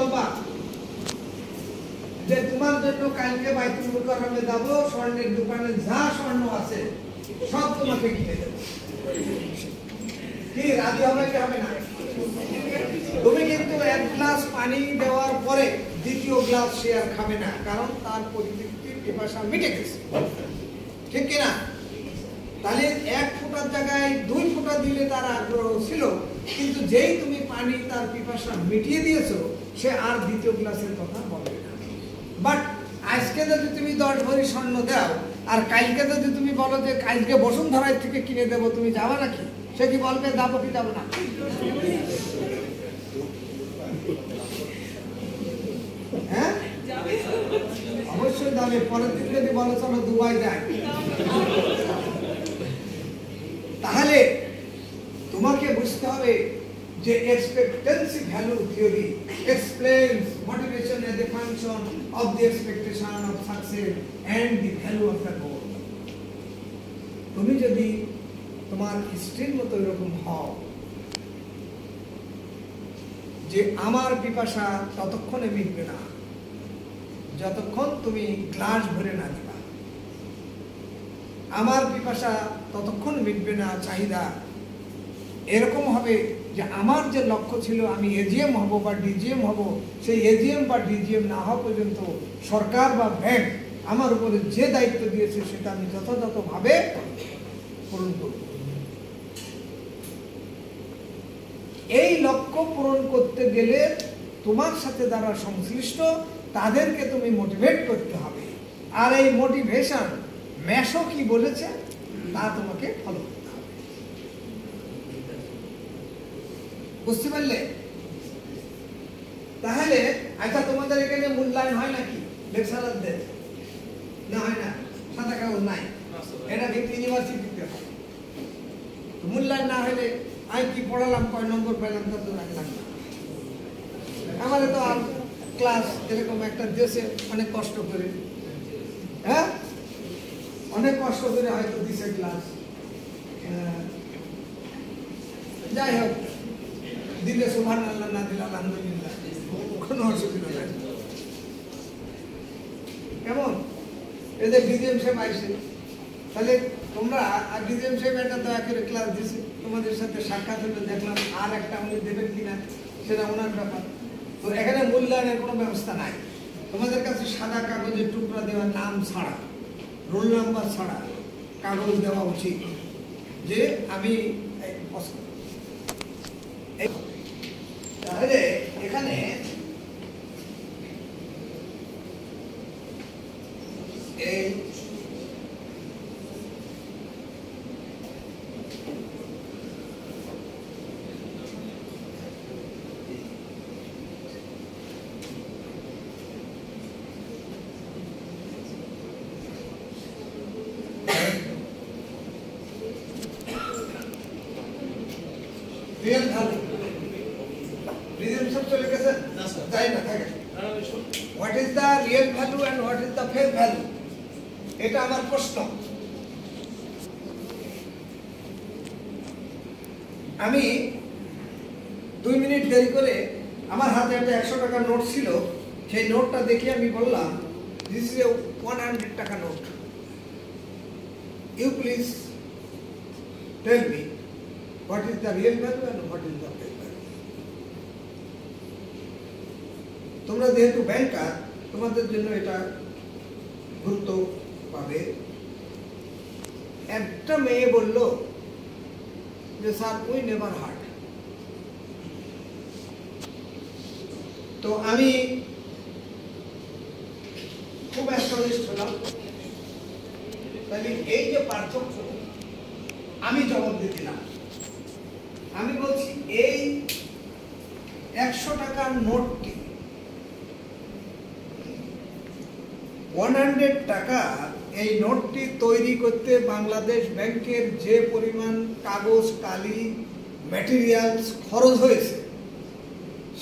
বলবা যে তোমার জন্য কালকে বাইতুল মুকাররমে যাব, স্বর্ণের দোকানে যা স্বর্ণ আছে সব তোমাকে কিনে দেব। কি রাজি হবে কি হবে না? তুমি কিন্তু এক গ্লাস পানি দেওয়ার পরে দ্বিতীয় গ্লাস সে আর খাবে না, কারণ তার পরিতৃপ্তির পিপাসা মিটে গেছে। ঠিক কিনা? তাহলে 1 ফোঁটার জায়গায় 2 ফোঁটা দিলে তার আগ্রহ ছিল, কিন্তু যেই তুমি পানি তার পিপাসা মিটিয়ে দিয়েছো, সে আর দ্বিতীয় গ্লাসের কথা বলবে না। বাট আজকে যদি তুমি 10 ভরি স্বর্ণ দাও, আর কালকে যদি তুমি বলো যে কালকে বসুন্ধরায় থেকে কিনে দেবো, তুমি যাবে নাকি? সে কি বলবে যাবো কি যাবো না? হ্যাঁ, অবশ্যই যাবে। পরের দিন যদি বলো চলো দুবাই যাই, তাহলে তোমাকে বুঝতে হবে যে expectancy value theory explains motivation as a function of the expectation of success and the value of the goal. তুমি যদি তোমার স্ত্রীর মতো এরকম হও যে আমার পিপাসা ততক্ষণে মিটবে না যতক্ষণ তুমি গ্লাস ভরে না দিবা, আমার পিপাসা ততক্ষণ মিটবে না চাহিদা এরকম হবে যে আমার যে লক্ষ্য ছিল আমি এজিএম হব বা ডিজিএম হব, সেই এজিএম বা ডিজিএম না হওয়া পর্যন্ত সরকার বা ব্যাংক আমার উপরে যে দায়িত্ব দিয়েছে সেটা আমি যথাযথভাবে পূরণ করব। এই লক্ষ্য পূরণ করতে গেলে তোমার সাথে যারা সংশ্লিষ্ট তাদেরকে তুমি মোটিভেট করতে হবে, আর এই মোটিভেশন ম্যাশো কি বলেছে তা তোমাকে ফলো করতে হবে। বুঝতে পারলে? তাহলে আচ্ছা, তোমাদের এখানে মূল্যায়ন হয় নাকি লেকচারারদের? না হয় না, সাদা কাগজ নাই, এটা কিন্তু ইউনিভার্সিটিতে হয়। মূল্যায়ন না হলে আমি কি পড়ালাম, কয় নম্বর পেলাম তা তো রাখলাম না। আমাদের তো ক্লাস এরকম একটা দেশে অনেক কষ্ট করে, হ্যাঁ অনেক কষ্ট করে হয়তো দিছে ক্লাস, যাই হোক দিলে সুবহানাল্লাহ, না দিলে আলহামদুলিল্লাহ, কোনো অসুবিধা নাই। কেমন এদের ডিজিএম সাহেব আইসে, তাহলে তোমরা আর ডিজিএম সাহেব একটা দয়া করে ক্লাস দিছে, তোমাদের সাথে সাক্ষাৎ হলে দেখলাম আর একটা উনি দেবেন কিনা সেটা ওনার ব্যাপার। তো এখানে মূল্যায়নের কোনো ব্যবস্থা নাই। তোমাদের কাছে সাদা কাগজের টুকরা দেওয়ার নাম ছাড়া, রোল নাম্বার ছাড়া কাগজ দেওয়া উচিত যে আমি। তাহলে এখানে এই রিয়েল ভ্যালু রিজেন সব চলে গেছে, তাই না? থাকে what is the real value and what is the fake value, এটা আমার প্রশ্ন। আমি 2 মিনিট দেরি করে আমার হাতে একটা 100 টাকার নোট ছিল, সেই নোটটা দেখে আমি বললাম this is a 100 taka note, you please tell me what is the real value and what is the fake value. তোমরা যেহেতু ব্যাংকার, তোমাদের জন্য এটা গুরুত্ব পাবে। একটা মেয়ে বলল যে স্যার উই নেভার হার্ড। তো আমি খুব অ্যাস্টনিশড হলাম। তাহলে এই যে পার্থক্য, আমি জবাব দিলাম, আমি বলছি এই 100 টাকার নোটটি 100 টাকা, এই নোটটি তৈরি করতে বাংলাদেশ ব্যাংকের যে পরিমাণ কাগজ, কালি, ম্যাটেরিয়ালস খরচ হয়েছে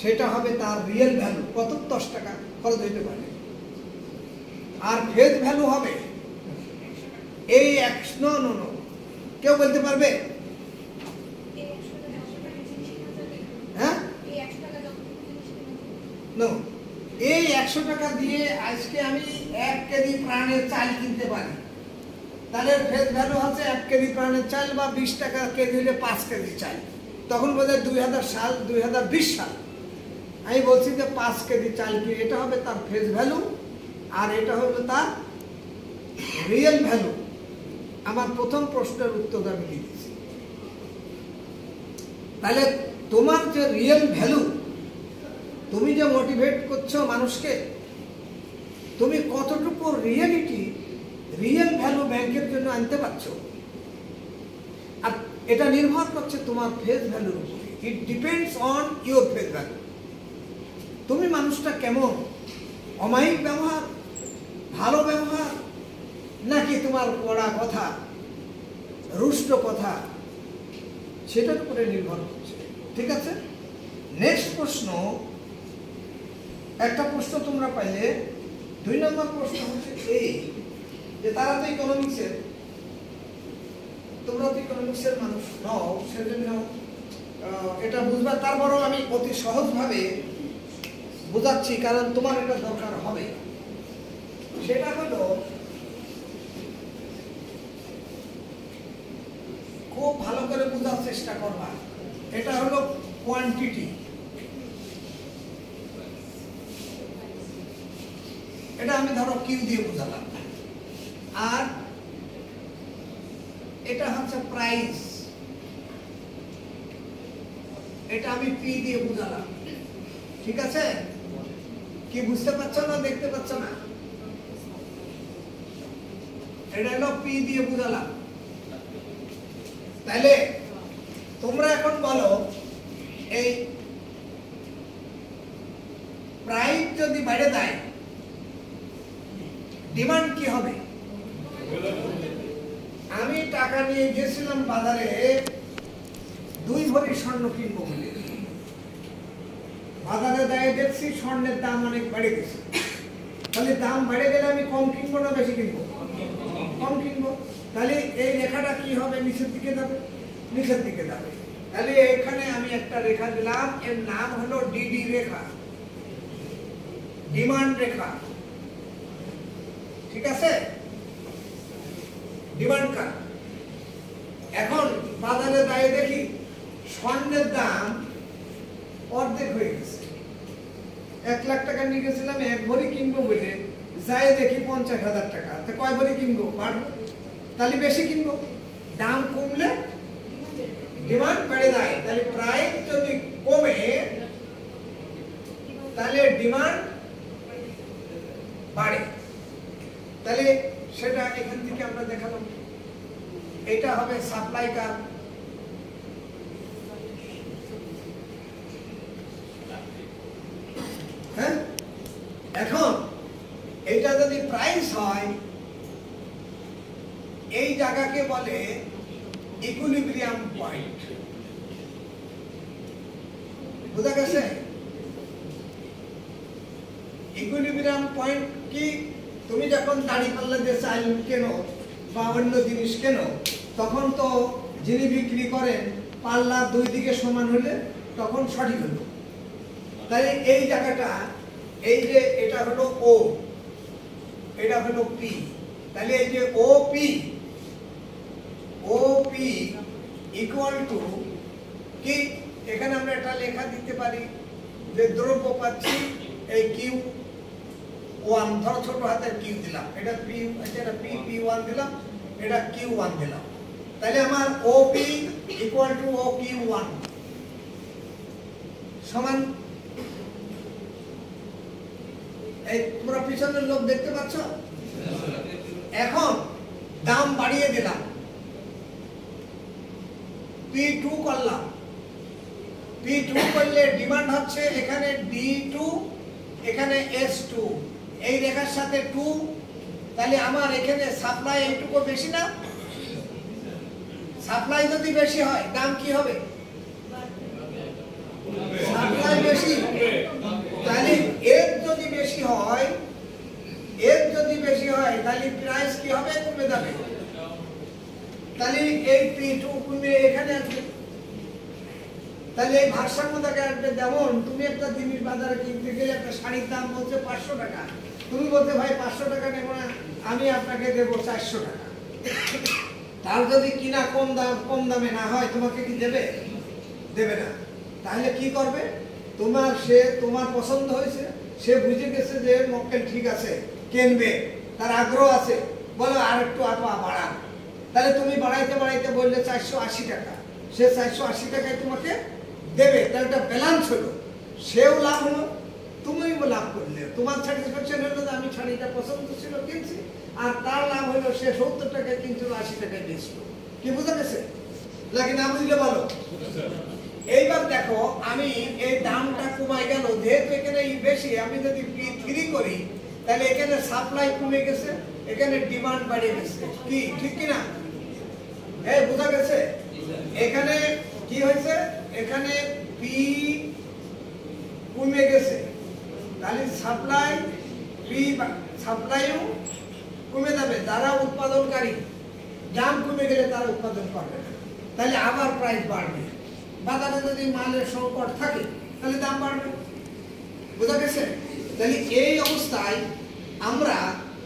সেটা হবে তার রিয়েল ভ্যালু। কত? 10 টাকা খরচ হইতে পারে। আর ফেক ভ্যালু হবে এই নো, কেউ বলতে পারবে? নো, এই 100 টাকা দিয়ে আজকে আমি 1 কেজি প্রাণের চাল কিনতে পারি, তাহলে ফেস ভ্যালু হচ্ছে 1 কেজি প্রাণের চাল বা 20 টাকা কেজি হলে 5 কেজি চাল। তখন বোধহয় 2020 সাল। আমি বলছি যে 5 কেজি চাল কি, এটা হবে তার ফেস ভ্যালু আর এটা হলো তার রিয়েল ভ্যালু। আমার প্রথম প্রশ্নের উত্তর আমি দিয়েছি। তাহলে তোমার যে রিয়েল ভ্যালু, তুমি যে মোটিভেট করছো মানুষকে, তুমি কতটুকু রিয়েল ভ্যালু ব্যাংকের জন্য আনতে পারছো, আর এটা নির্ভর করছে তোমার ফেস ভ্যালুর উপরে। It depends on your face value. তুমি মানুষটা কেমন, অমায়িক ব্যবহার, ভালো ব্যবহার, নাকি তোমার কড়া কথা, রুষ্ট কথা, সেটার উপরে নির্ভর করছে। ঠিক আছে, নেক্সট প্রশ্ন, একটা প্রশ্ন তোমরা পাইলে। 2 নম্বর প্রশ্ন হচ্ছে এই যে তারা তো ইকোনমিক্সের, তোমরা তো ইকোনমিক্সের মানুষ নও, সেজন্য এটা বুঝবার, তারপরেও আমি অতি সহজভাবে বোঝাচ্ছি, কারণ তোমার এটা দরকার হবে। সেটা হলো খুব ভালো করে বোঝার চেষ্টা করবা। এটা হলো কোয়ান্টিটি, এটা আমি ধরো কিউ দিয়ে বোঝালাম, আর এটা হচ্ছে প্রাইস, এটা আমি পি দিয়ে বোঝালাম। ঠিক আছে, কি বুঝতে পারছো না, দেখতে পাচ্ছ না? এটা হলো পি দিয়ে বোঝালাম। তাহলে তোমরা এখন বলো, এই প্রাইস যদি বেড়ে দেয়, ডিমান্ড কি হবে? আমি টাকা নিয়ে গেছিলাম বাজারে 2 ভরি স্বর্ণ কিনবো বলে, বাজারে দাঁড়িয়ে দেখছি স্বর্ণের দাম অনেক বেড়ে গেছে। তাহলে দাম বেড়ে গেলে আমি কম কিনবো না বেশি কিনবো? কম কিনবো। তাহলে এই রেখাটা কি হবে? নিচের দিকে যাবে, নিচের দিকে যাবে। তাহলে এখানে আমি একটা রেখা দিলাম, এর নাম হলো ডিডি রেখা, ডিমান্ড রেখা। ঠিক আছে, ডিমান্ড কার্ভ। এখন বাজারে দাঁড়িয়ে দেখি স্বর্ণের দাম অর্ধেক হয়ে গেছে। 1 লাখ টাকা নিয়ে গেছিলাম 1 ভরি কিনবো বলে, যাই দেখি 50,000 টাকা। তো কয় ভরি কিনবো? বাড়বো, তাহলে বেশি কিনবো। দাম কমলে ডিমান্ড বেড়ে যায়। তাহলে প্রাইস যদি কমে তাহলে ডিমান্ড বাড়ে। তাহলে সেটা এখান থেকে আমরা দেখালাম। এটা হবে সাপ্লাই কার্ভ। হ্যাঁ, এখন এটা যদি প্রাইস হয়, এই জায়গাকে বলে ইকুইলিব্রিয়াম পয়েন্ট। বুঝা গেছে? ইকুইলিব্রিয়াম পয়েন্ট কি? তুমি যখন দাঁড়িপাল্লা দিয়ে চাল কেনো বা অন্য জিনিস কেনো, তখন তো যিনি বিক্রি করেন পাল্লা 2 দিকে সমান হলে তখন সঠিক হলো। তাই এই জায়গাটা, এই যে এটা হলো ও, এটা হলো পি। তাহলে এই যে ওপি ইকুয়াল টু কি? এখানে আমরা একটা লেখা দিতে পারি যে দ্রব্য পাচ্ছি এই Q1, ধরো ছোট হাতের কিউ দিলাম, এটা পি, এটা P1 দিলাম, এটা Q1 দিলাম। তাহলে আমার ওপি ইকুয়াল টু OQ1 সমান, এই তোমরা পিছনের লোক দেখতে পাচ্ছ? এখন দাম বাড়িয়ে দিলাম, P2 করলাম। P2 করলে ডিমান্ড হচ্ছে এখানে D2, এখানে S2, এই রেখার সাথে 2। তাহলে আমার এখানে সাপ্লাই এইটুকু বেশি না? সাপ্লাই যদি বেশি হয় দাম কি হবে? সাপ্লাই বেশি। তাহলে এর যদি বেশি হয়, তাহলে প্রাইস কি হবে? কমে যাবে। তাহলে এই P2 কমে এখানে আসবে। তাহলে এই ভারসাম্য থেকে আসবে। যেমন তুমি একটা জিনিস বাজারে কিনতে গেলে একটা শাড়ির দাম বলছে 500 টাকা, তুমি বলতে ভাই 500 টাকা নেবো না, আমি আপনাকে দেবো 400 টাকা। তার যদি কিনা কম দামে না হয় তোমাকে কি দেবে? দেবে না। তাহলে কি করবে? তোমার পছন্দ হয়েছে, সে বুঝে গেছে যে মক্কেল ঠিক আছে, কিনবে, তার আগ্রহ আছে, বলো আর একটু আপা বাড়ান। তাহলে তুমি বাড়াইতে বাড়াইতে বললে 480 টাকা, সে 480 টাকায় তোমাকে দেবে। তাহলে একটা ব্যালেন্স হলো, সেও লাভ হলো, তুমিও লাভ করলে, তোমার স্যাটিসফ্যাকশন হলো যে আমি শাড়িটা পছন্দ ছিল কিনছি, আর তার লাভ হলো সে 70 টাকায় কিনছিল, 80 টাকায় বেচলো। কি বোঝা গেছে? লাগে না বুঝলে বলো। এইবার দেখো আমি এই দামটা কমাই গেল, যেহেতু এখানে বেশি, আমি যদি P3 করি তাহলে এখানে সাপ্লাই কমে গেছে, এখানে ডিমান্ড বেড়ে গেছে। কি ঠিক কিনা? এই বোঝা গেছে? এখানে কি হয়েছে? এখানে P কমে গেছে, তাহলে সাপ্লাইও কমে যাবে। যারা উৎপাদনকারী, দাম কমে গেলে তারা উৎপাদন করবে না, তাহলে আবার প্রাইস বাড়বে। বাজারে যদি মালের সংকট থাকে তাহলে দাম বাড়বে। বোঝা গেছে? তাহলে এই অবস্থায় আমরা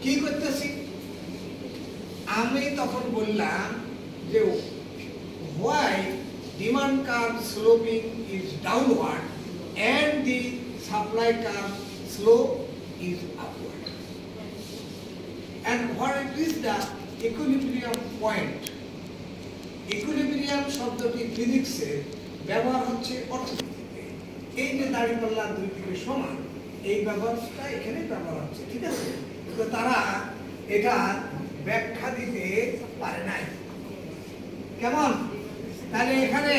কি করতেছি? আমি তখন বললাম যে why demand curve sloping is downward and the supply curve slope is upward, and what is the equilibrium point? Equilibrium শব্দটি ফিজিক্সে ব্যবহার হচ্ছে অর্থনীতিতে। এই যে দাঁড়িপাল্লা দুই দিকে সমান, এই ব্যবহারটা এখানে ব্যবহার হচ্ছে, ঠিক আছে? তো তারা এটা ব্যাখ্যা দিতে পারে নাই। কেমন? তাহলে এখানে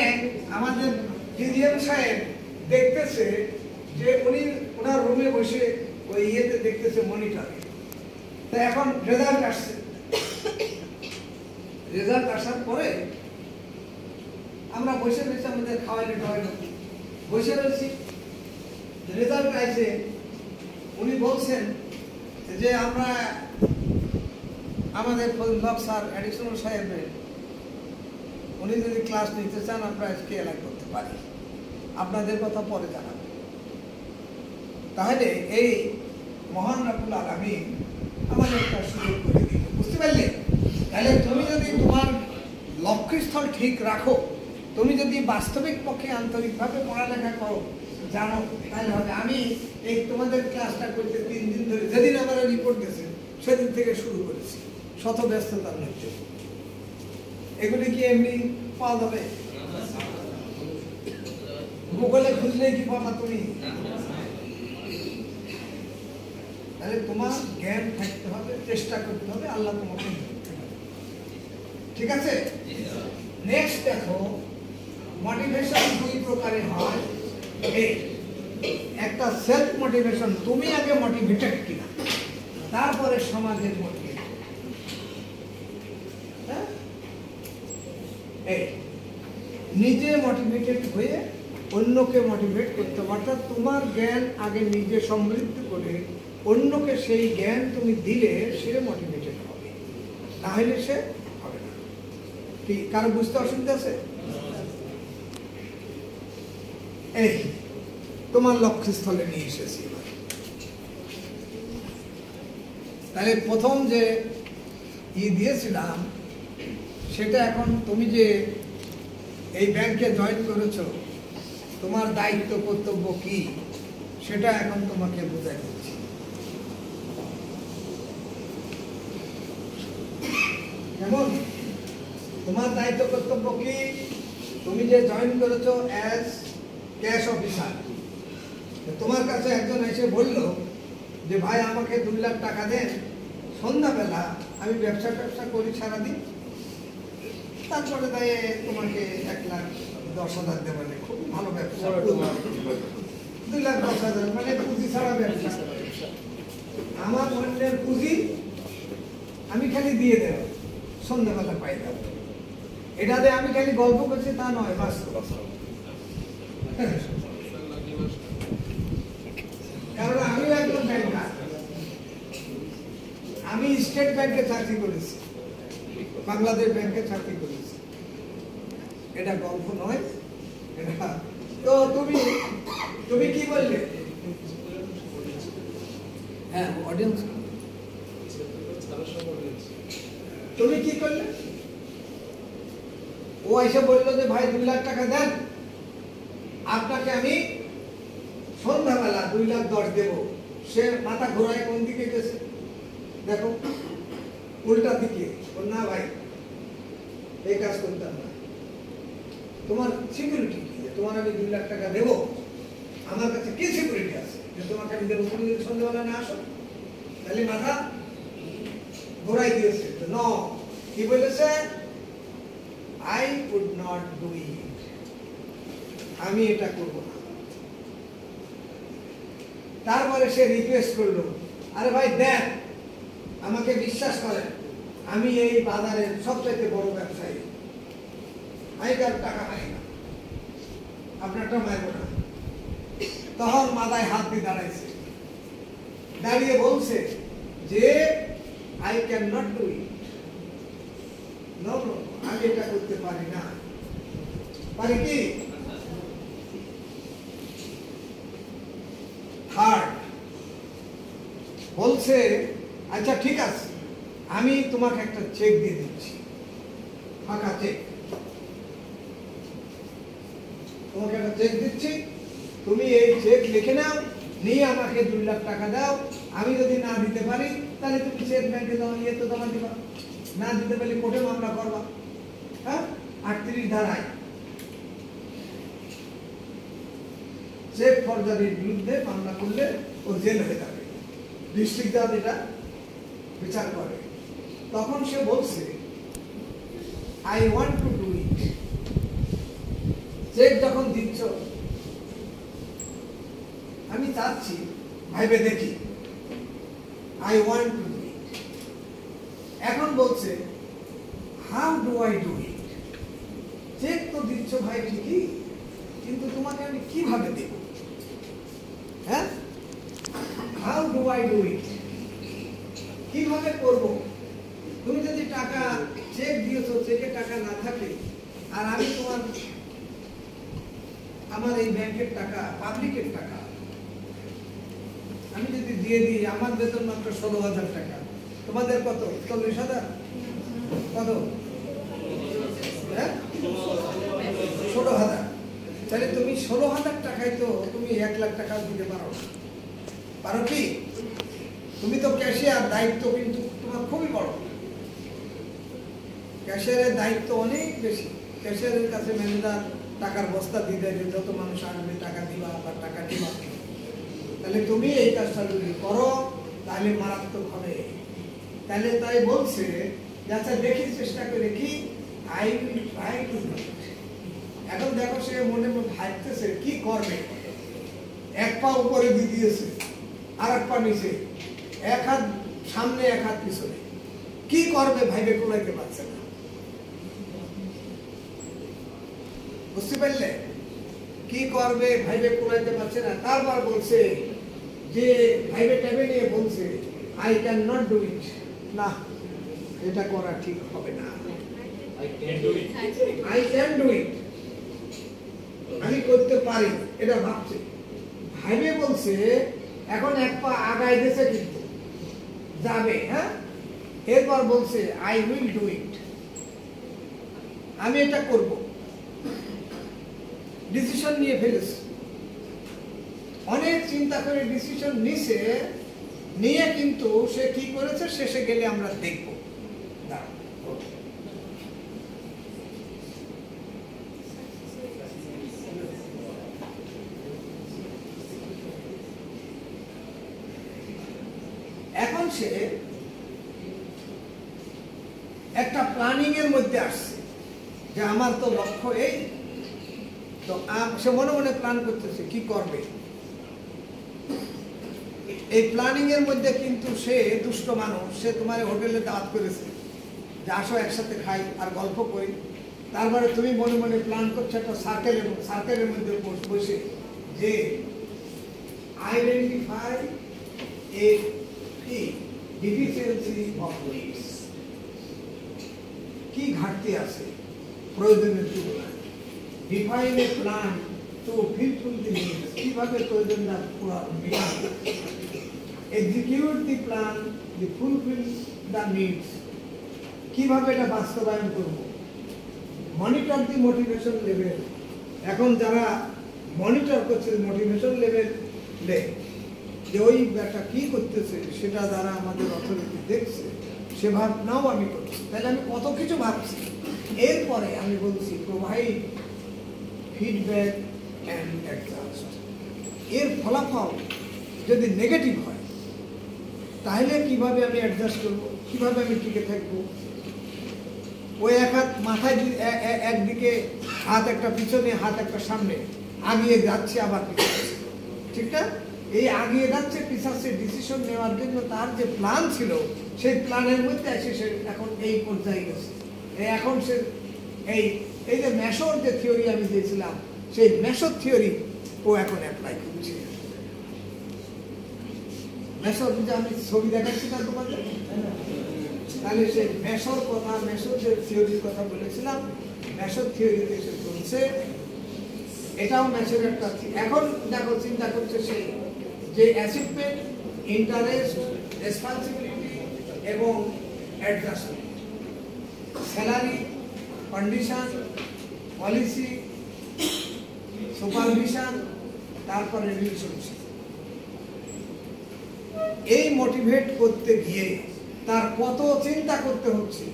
আমাদের জিজিএম সাহেব দেখতেছে যে ওনার রুমে বসে ওই ইয়েতে দেখতেছে, মনিটরে। তো এখন রেজাল্ট আসছে, রেজাল্ট আসার পরে আমরা বসে রয়েছি, আমাদের খাওয়াইলে বসে রয়েছি, রেজাল্ট আসছে। উনি বলছেন যে আমরা আমাদের ফজলুল স্যার অ্যাডিশনাল সাহেবের, উনি যদি ক্লাস নিতে চান আমরা আজকে এলাকা করতে পারি, আপনাদের কথা পরে জানাবো। তাহলে এই মহান রব্বুল আলামিন আমাদের একটা সুযোগ করে দিল, বুঝতে পারলে? তাহলে তুমি যদি তোমার লক্ষ্যস্থল ঠিক রাখো, তুমি যদি বাস্তবিক পক্ষে আন্তরিকভাবে পড়ালেখা করো, জানো, তাহলে হবে। আমি এই তোমাদের ক্লাসটা করতে 3 দিন ধরে, যেদিন আমার রিপোর্ট গেছে সেদিন থেকে শুরু করেছি, শত ব্যস্ততার মধ্যে। এগুলি কি এমনি পাওয়া যাবে? গুগলে খুঁজলেই কি পাবা তুমি? তাহলে তোমার জ্ঞান থাকতে হবে, চেষ্টা করতে হবে, আল্লাহ তোমাকে, ঠিক আছে? নেক্সট দেখো, মোটিভেশন 2 প্রকারের হয়। একটা সেলফ মোটিভেশন, তুমি আগে মোটিভেটেড কিনা, তারপরে সমাজের মোটিভেট। নিজে মোটিভেটেড হয়ে অন্যকে মোটিভেট করতে হবে। অর্থাৎ তোমার জ্ঞান আগে নিজে সমৃদ্ধ করে অন্যকে সেই জ্ঞান তুমি দিলে সে মোটিভেটেড হবে, না হলে সে হবে না। কি কারো বুঝতে অসুবিধা আছে? এই তোমার লক্ষ্যস্থলে নিয়ে এসেছি। তাহলে প্রথম যে দিয়েছিলাম সেটা, এখন তুমি যে এই ব্যাংকে জয়েন করেছো, তোমার দায়িত্ব কর্তব্য কি সেটা এখন তোমাকে বোঝাই দিচ্ছি। কেমন? তোমার দায়িত্ব কর্তব্য কি? তুমি যে জয়েন করেছো অ্যাজ ক্যাশ অফিসার, তোমার কাছে একজন এসে বলল যে ভাই আমাকে 2 লাখ টাকা দেন, সন্ধ্যাবেলা আমি ব্যবসা করি সারাদিন, তারপরে তাই তোমাকে 1,10,000 দেবেন। খুব ভালো ব্যবসা, 2,10,000 মানে পুঁজি ছাড়া ব্যবসা। আমার অন্যের পুঁজি আমি খালি দিয়ে দেব, সন্ধ্যাবেলা পাই দেব। এটাতে আমি খালি গল্প করছি তা নয়, বাস্তব। কারণ আমিও একজন ব্যাংকার, আমি স্টেট ব্যাংকে চাকরি করেছি, বাংলাদেশ ব্যাংকে চাকরি করেছি। এটা গল্প নয়, এটা তো তুমি কি বললে? হ্যাঁ, অডিয়েন্স তুমি কি করলে? ও এসে বললো যে ভাই 2 লাখ টাকা দেন, আপনাকে আমি সন্ধ্যাবেলা 2,10,000 দেব। সে মাথা ঘোরায় কোন দিকে গেছে দেখো, উল্টা দিকে। না ভাই, এই কাজ করতাম না। তোমার সিকিউরিটি কি? তোমার আমি 2 লাখ টাকা দেব, আমার কাছে কি সিকিউরিটি আছে যে তোমাকে আমি দেবো? তুমি যদি সন্ধ্যাবেলা না আসো, তাহলে মাথা ঘোরাই দিয়েছে। ন কি বলেছে? I would not do it, আমি এটা করব না। তারপরে সে রিকোয়েস্ট করলো, আরে ভাই দেন, আমাকে বিশ্বাস করেন, আমি এই বাজারের সবচেয়ে বড় ব্যবসায়ী, আমি কার টাকা মারি না, আপনারটা মারবো না। তখন মাথায় হাত দিয়ে দাঁড়াইছে, দাঁড়িয়ে বলছে যে I cannot do it, no no, আমি এটা করতে পারি না। পারি কি? থার্ড বলছে, আচ্ছা ঠিক আছে, আমি তোমাকে একটা চেক দিয়ে দিচ্ছি, ফাঁকা চেক। তোমাকে একটা চেক দিচ্ছি, তুমি এই চেক লিখে নাও, নিয়ে আমাকে 2 লাখ টাকা দাও। আমি যদি না দিতে পারি, তাহলে তুমি চেক ব্যাংকে জমা দিবা, না দিতে পারলে কোর্টে মামলা করবা। হ্যাঁ, 38 ধারায় চেক ফরজারির বিরুদ্ধে মামলা করলে ও জেল হয়ে যাবে। ডিস্ট্রিক্ট জাজ এটা বিচার করে। তখন সে বলছে, I want to do it. Check যখন দিচ্ছ, আমি চাচ্ছি, ভাইবে দেখি, I want to do it. এখন বলছে, how do I do it? Check তো দিচ্ছ ভাই ঠিকই, কিন্তু তোমাকে আমি কিভাবে দেব? হ্যাঁ, হাউ ডু আই ডু ইট, কিভাবে করব? তুমি যদি টাকা চেক দিয়েছো, চেকে টাকা না থাকে, আর আমি আমার এই ব্যাংকের টাকা, পাবলিকের টাকা আমি যদি দিয়ে দিই, আমার বেতন মাত্র 16,000 টাকা, তোমাদের কত? 40,000? কত? 16,000। তাহলে তুমি 16,000 টাকায় তো তুমি 1 লাখ টাকা দিতে পারো না। পারো কি? তুমি তো ক্যাশিয়ার, দায়িত্ব কিন্তু তোমার খুবই বড়। ক্যাশিয়ারের দায়িত্ব অনেক বেশি। ক্যাশিয়ারের কাছে ম্যানেজার টাকার বস্তা দিয়ে দেয়, যত মানুষ আসবে টাকা দিবা বা টাকা দিবা। তাহলে তুমি এই কাজটা যদি করো, তাহলে মারাত্মক হবে। তাহলে তাই বলছে, আচ্ছা দেখি, চেষ্টা করে কি, I will try to do it. এখন দেখো, সে মনে মনে ভাবতেছে কি করবে। এক পা উপরে দিয়ে দিয়েছে, আর এক পা নিচে, এক হাত সামনে, এক হাত পিছনে। কি করবে ভাইবে কুলাইতে পারছে না। বুঝতে পারলে? কি করবে ভাইবে কুলাইতে পারছে না। তারপর বলছে যে, ভাইবে ট্যাবে নিয়ে বলছে, I can not do it. না, এটা করা ঠিক হবে না। আই ক্যান ডু ইট, আমি করতে পারি, এটা ভাবছে। ভাইবে বলছে, এখন এক পা আগায় দিয়েছে, কিন্তু যাবে। হ্যাঁ, এরপর বলছে, আই উইল ডু ইট, আমি এটা করব। ডিসিশন নিয়ে ফেলেছে, অনেক চিন্তা করে ডিসিশন নিছে, নিয়ে কিন্তু সে কি করেছে শেষে গেলে আমরা দেখব। এখন সে একটা প্ল্যানিং এর মধ্যে আসছে যে আমার তো লক্ষ্য এই, তো সে মনে মনে প্ল্যান করতেছে কি করবে। এই প্ল্যানিং এর মধ্যে কিন্তু সে দুষ্ট মানুষ, সে তোমার হোটেলে দাওয়াত করেছে যে আসো একসাথে খাই আর গল্প করি। তারপরে তুমি মনে মনে প্ল্যান করছো একটা সার্কেলের মধ্যে বসে যে identify a deficiency of leads, কি ঘাটতি আছে প্রয়োজনের তুলনায়। Define a plan to fulfill the needs, কিভাবে প্রয়োজনটা পুরো মেটাবে, execute the plan, the fulfill the needs, কিভাবে এটা বাস্তবায়ন করব, মনিটর দি মোটিভেশন লেভেল। এখন যারা মনিটর করছে মোটিভেশন লেভেলে যে ওই ব্যাটা কি করতেছে সেটা যারা আমাদের অথরিটি দেখছে সে ভাবনাও আমি করছি, তাহলে আমি কত কিছু ভাবছি। এরপরে আমি বলছি প্রোভাইড ফিডব্যাক অ্যান্ড অ্যাডজাস্ট। এর ফলাফল যদি নেগেটিভ হয় তাহলে কিভাবে আমি অ্যাডজাস্ট করবো, কিভাবে আমি টিকে থাকবো। ওই এক হাত মাথায় একদিকে হাত একটা পিছনে হাত একটা সামনে আগিয়ে যাচ্ছে আবার পিছাচ্ছে, ঠিক না? এই আগিয়ে যাচ্ছে পিছাচ্ছে ডিসিশন নেওয়ার জন্য তার যে প্ল্যান ছিল সেই প্ল্যানের মধ্যে এসে সে এখন এই পর্যায়ে গেছে। এখন সে এই যে মেশর যে থিওরি আমি দিয়েছিলাম সেই মেশর থিওরি ও এখন অ্যাপ্লাই করছে। মেশর যে আমি ছবি দেখাচ্ছি না তোমাদের, তাহলে সেই মেশর কথা, মেশর যে থিওরির কথা বলেছিলাম, মেশর থিওরিতে এসে চলছে। এটাও মেশর একটা। এখন দেখো চিন্তা করছে সেই যে অ্যাচিভমেন্ট, ইন্টারেস্ট, রেসপন্সিবিলিটি এবং adjustment, salary, condition, policy, supervision, তারপরে রিলেশনশিপ। এই মোটিভেট করতে গিয়ে তার কত চিন্তা করতে হচ্ছে।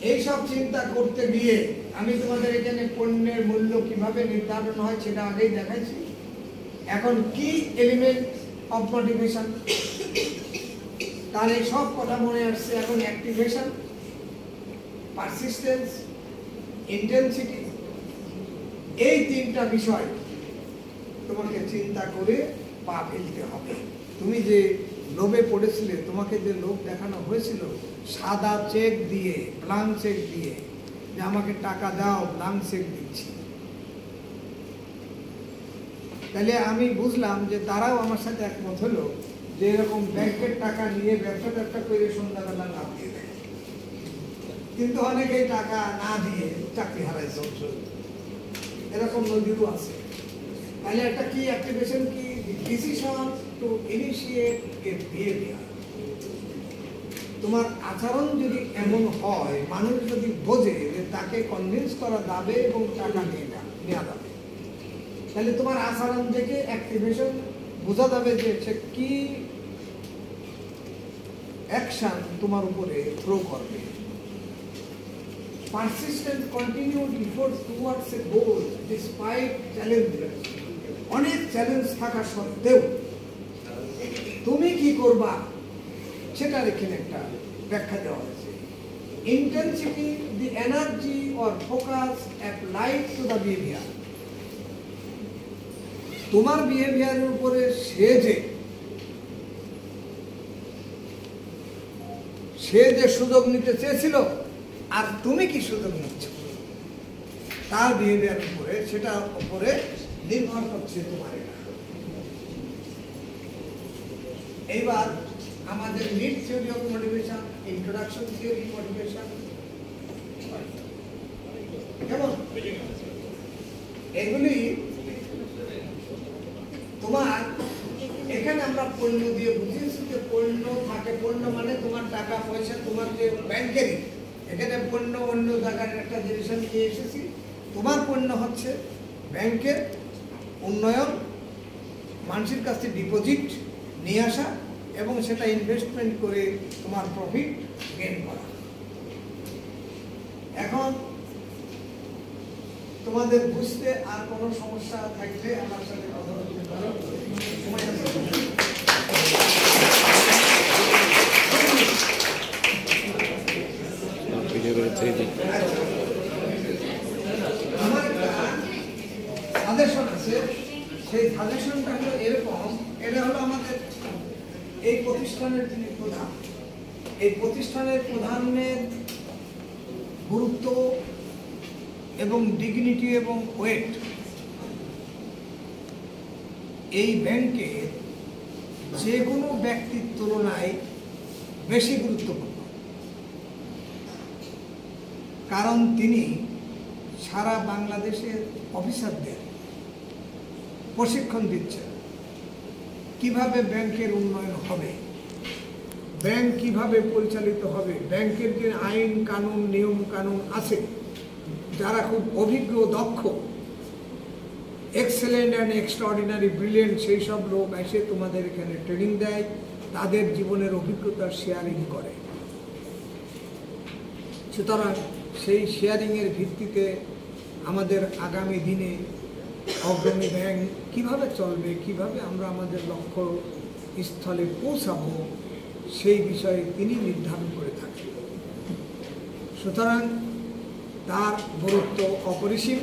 এইসব চিন্তা করতে গিয়ে আমি তোমাদের এখানে পণ্যের মূল্য কিভাবে নির্ধারণ হয় সেটা আগেই দেখাইছি। এখন কি এলিমেন্ট অফ মোটিভেশন, তার এই সব কথা মনে আসছে। এখন অ্যাক্টিভেশন, পারসিস্টেন্স, ইন্টেন্সিটি, এই তিনটা বিষয় তোমাকে চিন্তা করে পা ফেলতে হবে। তুমি যে লোভে পড়েছিলে, তোমাকে যে লোভ দেখানো হয়েছিল সাদা চেক দিয়ে, ব্ল্যাঙ্ক চেক দিয়ে, যে আমাকে টাকা দাও, ব্ল্যাঙ্ক চেক দিচ্ছি, তাহলে আমি বুঝলাম যে তারাও আমার সাথে একমত হলো যে এরকম ব্যাংকের টাকা নিয়ে ব্যবসা করে সন্ধ্যাবেলা লাভ দিয়ে দেয়। কিন্তু অনেকেই টাকা না দিয়ে চাকরি হারাইছে, এরকম নদীরও আছে। তাহলে একটা কি অ্যাক্টিভেশন, কি decision to initiate A behaviour. তোমার আচরণ যদি এমন হয়, মানুষ যদি বোঝে যে তাকে কনভিন্স করা যাবে এবং টাকা নেওয়া যাবে, তাহলে তোমার আচরণ থেকে অ্যাক্টিভেশন বোঝা যাবে যে সে কি অ্যাকশন তোমার উপরে থ্রো করবে। Persistent continued effort towards a goal despite challenges, অনেক চ্যালেঞ্জ থাকা সত্ত্বেও তুমি কি করবা সেটার এখানে একটা ব্যাখ্যা দেওয়া হয়েছে। Intensity, the energy or focus applied to the behaviour. তোমার বিহেভিয়ারের উপরে সে যে সুযোগ নিতে চেয়েছিল আর তুমি কি সুযোগ নিচ্ছ তার বিহেভিয়ার উপরে, সেটার উপরে নির্ভর করছে তোমার। এইবার আমাদের need theory of motivation, introduction theory motivation, কেমন এগুলি তোমার এখানে আমরা পণ্য দিয়ে বুঝিয়েছি যে পণ্য থাকে, পণ্য মানে তোমার টাকা পয়সা, তোমার যে ব্যাংকেরই, এখানে পণ্য অন্য জায়গার একটা জিনিস নিয়ে এসেছি। তোমার পণ্য হচ্ছে ব্যাংকের উন্নয়ন, মানুষের কাছে ডিপোজিট নিয়ে আসা এবং সেটা ইনভেস্টমেন্ট করে তোমার প্রফিট গেইন করা। এখন তোমাদের বুঝতে আর কোনো সমস্যা থাকলে আমার সাথে কথা বলতে পারো। আমার একটা সাজেশন আছে, সেই সাজেশনটা হলো এরকম। এটা হলো আমাদের এই প্রতিষ্ঠানের যিনি প্রধান, এই প্রতিষ্ঠানের প্রধানের গুরুত্ব এবং ডিগনিটি এবং ওয়েট এই ব্যাংকে যে কোনো ব্যক্তির তুলনায় বেশি গুরুত্বপূর্ণ। কারণ তিনি সারা বাংলাদেশের অফিসারদের প্রশিক্ষণ দিচ্ছেন কিভাবে ব্যাংকের উন্নয়ন হবে, ব্যাংক কিভাবে পরিচালিত হবে, ব্যাংকের যে আইন কানুন নিয়ম কানুন আছে, যারা খুব অভিজ্ঞ দক্ষ এক্সেলেন্ট অ্যান্ড এক্সট্রাঅর্ডিনারি ব্রিলিয়েন্ট সেই সব লোক এসে তোমাদের এখানে ট্রেনিং দেয়, তাদের জীবনের অভিজ্ঞতার শেয়ারিং করে। সুতরাং সেই শেয়ারিংয়ের ভিত্তিতে আমাদের আগামী দিনে অগ্রণী ব্যাংক কীভাবে চলবে, কিভাবে আমরা আমাদের লক্ষ্য স্থলে পৌঁছাবো, সেই বিষয়ে তিনি নির্ধারণ করে থাকেন। সুতরাং তার গুরুত্ব অপরিসীম।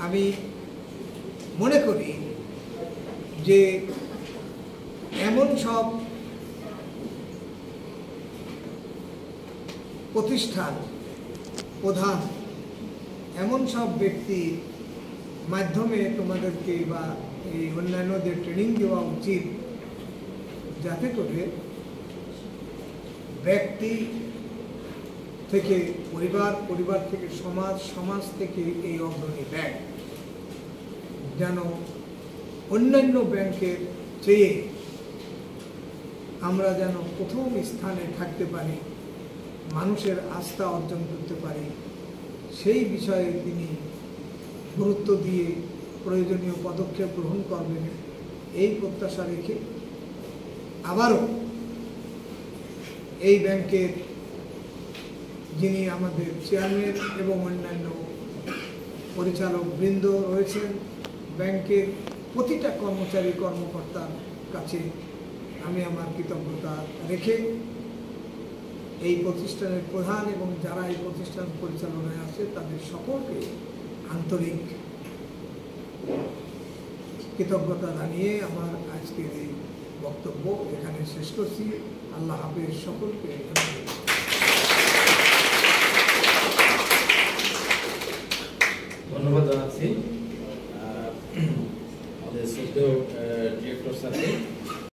আমি মনে করি যে এমন সব প্রতিষ্ঠান প্রধান, এমন সব ব্যক্তির মাধ্যমে তোমাদেরকে বা এই অন্যান্যদের ট্রেনিং দেওয়া উচিত, যাতে করে ব্যক্তি থেকে পরিবার, পরিবার থেকে সমাজ, সমাজ থেকে এই অগ্রণী ব্যাংক যেন অন্যান্য ব্যাংকের চেয়ে আমরা যেন প্রথম স্থানে থাকতে পারি, মানুষের আস্থা অর্জন করতে পারি, সেই বিষয়ে তিনি গুরুত্ব দিয়ে প্রয়োজনীয় পদক্ষেপ গ্রহণ করবেন এই প্রত্যাশা রেখে আবারও এই ব্যাংকের যিনি আমাদের চেয়ারম্যান এবং অন্যান্য পরিচালক বৃন্দ রয়েছেন, ব্যাংকের প্রতিটা কর্মচারী কর্মকর্তার কাছে আমি আমার কৃতজ্ঞতা রেখে এই প্রতিষ্ঠানের প্রধান এবং যারা এই প্রতিষ্ঠান পরিচালনায় আছে তাদের সকলকে আন্তরিক কৃতজ্ঞতা জানিয়ে আমার আজকের এই বক্তব্য এখানে শেষ করছি। আল্লাহ হাফেজ সকলকে। ধন্যবাদ জানাচ্ছি আমাদের শ্রদ্ধেয় ডিরেক্টর স্যারকে।